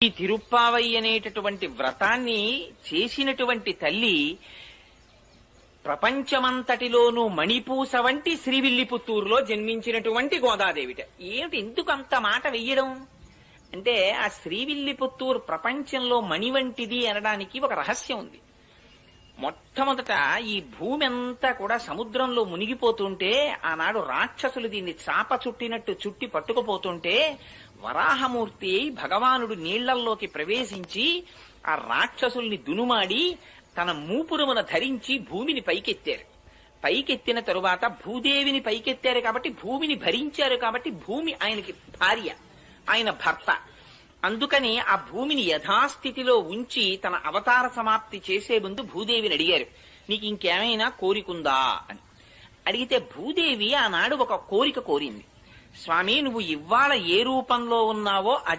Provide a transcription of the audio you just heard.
ఈ తిరుప్పావై అనేటటువంటి వ్రతాన్ని చేసినటువంటి తల్లి ప్రపంచమంతటిలోనూ మణిపూస వంటి శ్రీవిల్లిపుత్తూరులో జన్మించినటువంటి గోదాదేవిట. ఏమిటి ఎందుకు అంత మాట వెయ్యడం అంటే, ఆ శ్రీవిల్లిపుత్తూరు ప్రపంచంలో మణి వంటిది అనడానికి ఒక రహస్యం ఉంది. మొట్టమొదట ఈ భూమి అంతా కూడా సముద్రంలో మునిగిపోతుంటే, ఆనాడు రాక్షసులు దీన్ని చాప చుట్టినట్టు చుట్టి పట్టుకుపోతుంటే, వరాహమూర్తి భగవానుడు నీళ్లల్లోకి ప్రవేశించి ఆ రాక్షసుల్ని దునుమాడి తన మూపురమున ధరించి భూమిని పైకెత్తారు. పైకెత్తిన తరువాత భూదేవిని పైకెత్తారు కాబట్టి భూమిని భరించారు కాబట్టి భూమి ఆయనకి భార్య, ఆయన భర్త. అందుకని ఆ భూమిని యథాస్థితిలో ఉంచి తన అవతార సమాప్తి చేసే ముందు భూదేవిని అడిగారు, నీకు ఇంకేమైనా కోరికుందా అని. అడిగితే భూదేవి ఆనాడు ఒక కోరిక కోరింది. స్వామి, నువ్వు ఇవాళ ఏ రూపంలో ఉన్నావో అది